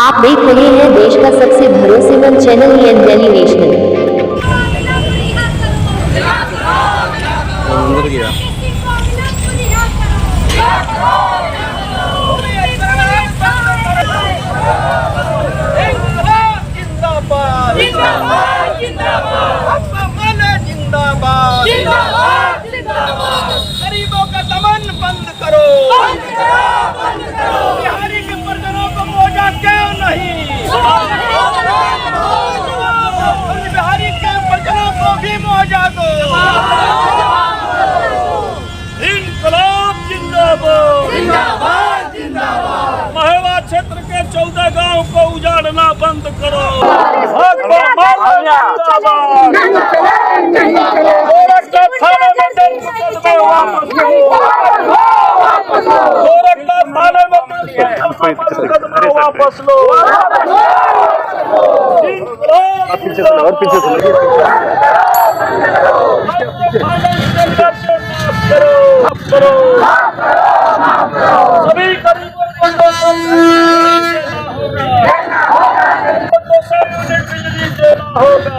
आप देख रहे हैं देश का सबसे भरोसेमंद चैनल दिल्ली नेशनल। अंदर गया गरीबों का दमन बंद करो, बिहारी के परिजनों को मुआवजा क्यों नहीं, बिहारी के परिजनों को भी मुआवजा दो। इनकलाब जिंदाबाद, जिंदाबाद जिंदाबाद। महेवा क्षेत्र के 14 गांव को उजाड़ना बंद करो। वापस लो और पीछे से सभी गरीबों को बिजली देना होगा।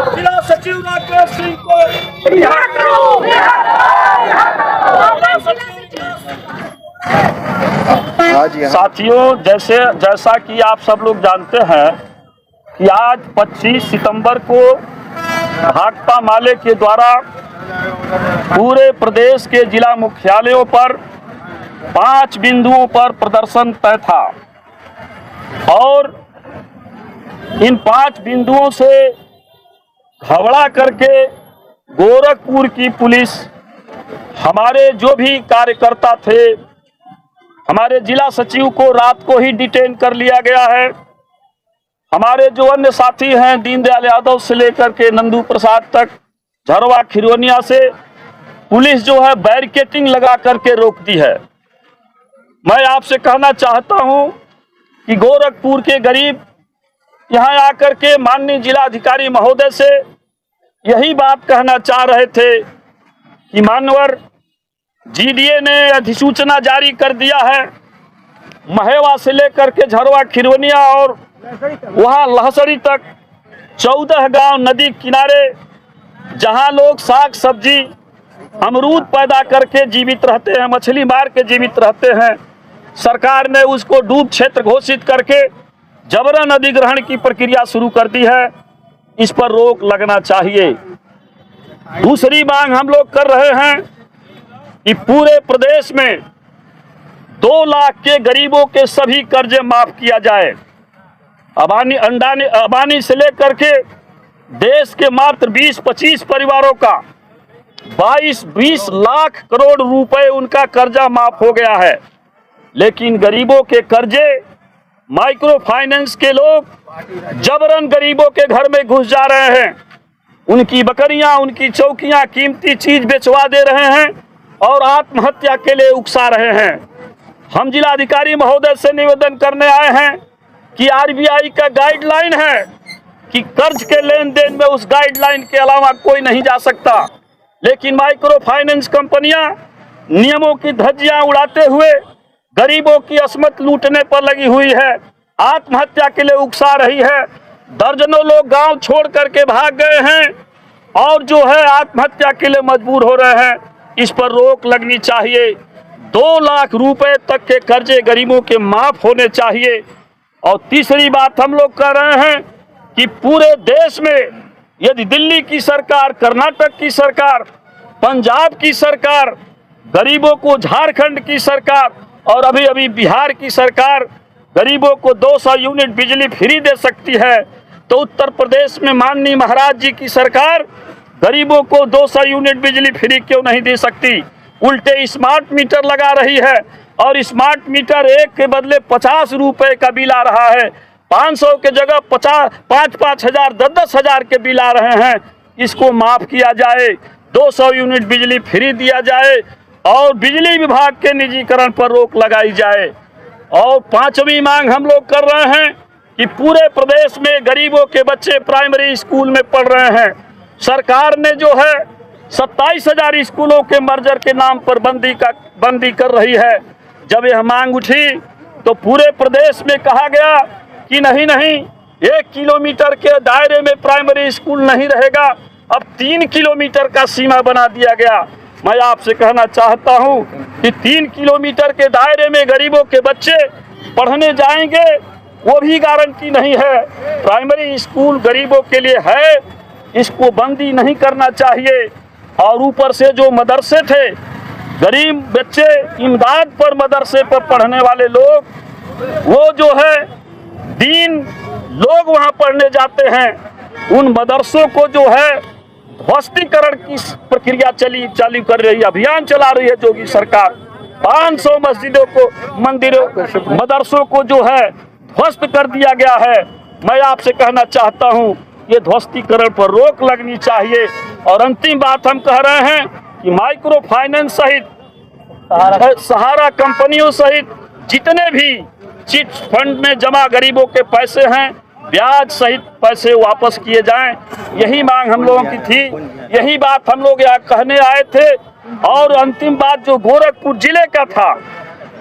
जिला सचिव राकेश सिंह को रिहा करो। साथियों, जैसा कि आप सब लोग जानते हैं कि आज 25 सितंबर को भाकपा माले के द्वारा पूरे प्रदेश के जिला मुख्यालयों पर 5 बिंदुओं पर प्रदर्शन तय था और इन 5 बिंदुओं से घबरा करके गोरखपुर की पुलिस, हमारे जो भी कार्यकर्ता थे, हमारे जिला सचिव को रात को ही डिटेन कर लिया गया है। हमारे जो अन्य साथी हैं, दीनदयाल यादव से लेकर के नंदू प्रसाद तक, झरवा खिरोनिया से पुलिस जो है बैरिकेटिंग लगा करके रोकती है। मैं आपसे कहना चाहता हूं कि गोरखपुर के गरीब यहां आकर के माननीय जिलाधिकारी महोदय से यही बात कहना चाह रहे थे कि मानवर जीडीए ने अधिसूचना जारी कर दिया है। महेवा से लेकर के झरवा खिरोनिया और वहां लहसड़ी तक 14 गांव नदी किनारे जहां लोग साग सब्जी अमरूद पैदा करके जीवित रहते हैं, मछली मार के जीवित रहते हैं, सरकार ने उसको डूब क्षेत्र घोषित करके जबरन अधिग्रहण की प्रक्रिया शुरू कर दी है। इस पर रोक लगना चाहिए। दूसरी मांग हम लोग कर रहे हैं कि पूरे प्रदेश में 2 लाख के गरीबों के सभी कर्जे माफ किया जाए। अबानी से लेकर के देश के मात्र 20-25 परिवारों का 22-20 लाख करोड़ रुपए उनका कर्जा माफ हो गया है, लेकिन गरीबों के कर्जे माइक्रो फाइनेंस के लोग जबरन गरीबों के घर में घुस जा रहे हैं। उनकी बकरियां, उनकी चौकियां, कीमती चीज बेचवा दे रहे हैं और आत्महत्या के लिए उकसा रहे हैं। हम जिलाधिकारी महोदय से निवेदन करने आए हैं कि आरबीआई का गाइडलाइन है कि कर्ज के लेन देन में उस गाइडलाइन के अलावा कोई नहीं जा सकता, लेकिन माइक्रो फाइनेंस कंपनियां नियमों की धज्जियां उड़ाते हुए गरीबों की अस्मत लूटने पर लगी हुई है, आत्महत्या के लिए उकसा रही है। दर्जनों लोग गांव छोड़ करके भाग गए हैं और जो है आत्महत्या के लिए मजबूर हो रहे हैं। इस पर रोक लगनी चाहिए। 2 लाख रुपए तक के कर्जे गरीबों के माफ होने चाहिए। और तीसरी बात हम लोग कर रहे हैं कि पूरे देश में यदि दिल्ली की सरकार, कर्नाटक की सरकार, पंजाब की सरकार, गरीबों को झारखंड की सरकार और अभी अभी बिहार की सरकार गरीबों को 200 यूनिट बिजली फ्री दे सकती है, तो उत्तर प्रदेश में माननीय महाराज जी की सरकार गरीबों को 200 यूनिट बिजली फ्री क्यों नहीं दे सकती? उल्टे स्मार्ट मीटर लगा रही है और स्मार्ट मीटर एक के बदले 50 रुपए का बिल आ रहा है। 500 के जगह 5-5 हजार 10-10 हजार के बिल आ रहे हैं। इसको माफ किया जाए, 200 यूनिट बिजली फ्री दिया जाए और बिजली विभाग के निजीकरण पर रोक लगाई जाए। और 5वीं मांग हम लोग कर रहे हैं कि पूरे प्रदेश में गरीबों के बच्चे प्राइमरी स्कूल में पढ़ रहे हैं। सरकार ने जो है 27,000 स्कूलों के मर्जर के नाम पर बंदी कर रही है। जब यह मांग उठी तो पूरे प्रदेश में कहा गया कि नहीं 1 किलोमीटर के दायरे में प्राइमरी स्कूल नहीं रहेगा, अब 3 किलोमीटर का सीमा बना दिया गया। मैं आपसे कहना चाहता हूं कि 3 किलोमीटर के दायरे में गरीबों के बच्चे पढ़ने जाएंगे, वो भी गारंटी नहीं है। प्राइमरी स्कूल गरीबों के लिए है, इसको बंदी नहीं करना चाहिए। और ऊपर से जो मदरसे थे, गरीब बच्चे इमदाद पर मदरसे पर पढ़ने वाले लोग, वो जो है दीन लोग वहाँ पढ़ने जाते हैं, उन मदरसों को जो है ध्वस्तीकरण की प्रक्रिया चालू कर रही है, अभियान चला रही है योगी सरकार। 500 मस्जिदों को, मंदिरों, मदरसों को जो है ध्वस्त कर दिया गया है। मैं आपसे कहना चाहता हूं, ये ध्वस्तीकरण पर रोक लगनी चाहिए। और अंतिम बात हम कह रहे हैं कि माइक्रो फाइनेंस सहित सहारा कंपनियों सहित जितने भी चिट फंड में जमा गरीबों के पैसे हैं, ब्याज सहित पैसे वापस किए जाएं। यही मांग हम लोगों की थी, यही बात हम लोग यहाँ कहने आए थे। और अंतिम बात जो गोरखपुर जिले का था,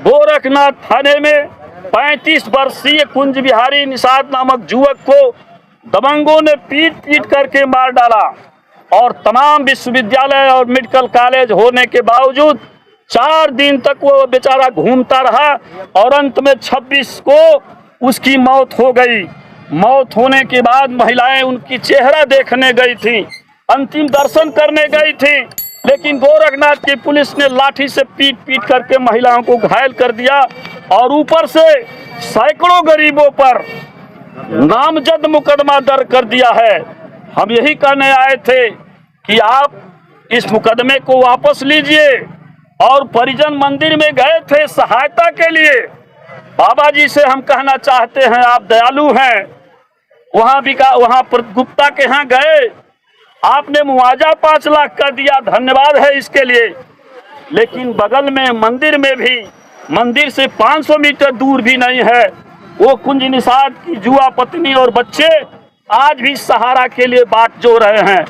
गोरखनाथ थाने में 35 वर्षीय कुंज बिहारी निषाद नामक युवक को दबंगों ने पीट करके मार डाला। और तमाम विश्वविद्यालय और मेडिकल कॉलेज होने के बावजूद 4 दिन तक वो बेचारा घूमता रहा और अंत में 26 को उसकी मौत हो गई। मौत होने के बाद महिलाएं उनकी चेहरा देखने गई थी, अंतिम दर्शन करने गई थी, लेकिन गोरखनाथ की पुलिस ने लाठी से पीट करके महिलाओं को घायल कर दिया। और ऊपर से सैकड़ों गरीबों पर नामजद मुकदमा दर्ज कर दिया है। हम यही कहने आए थे कि आप इस मुकदमे को वापस लीजिए। और परिजन मंदिर में गए थे सहायता के लिए। बाबा जी से हम कहना चाहते हैं, आप दयालु हैं, वहां पर गुप्ता के यहाँ गए, आपने मुआवजा 5 लाख का दिया, धन्यवाद है इसके लिए। लेकिन बगल में मंदिर में भी, मंदिर से 500 मीटर दूर भी नहीं है, वो कुंज निषाद की जुआ पत्नी और बच्चे आज भी सहारा के लिए बाट जो रहे हैं।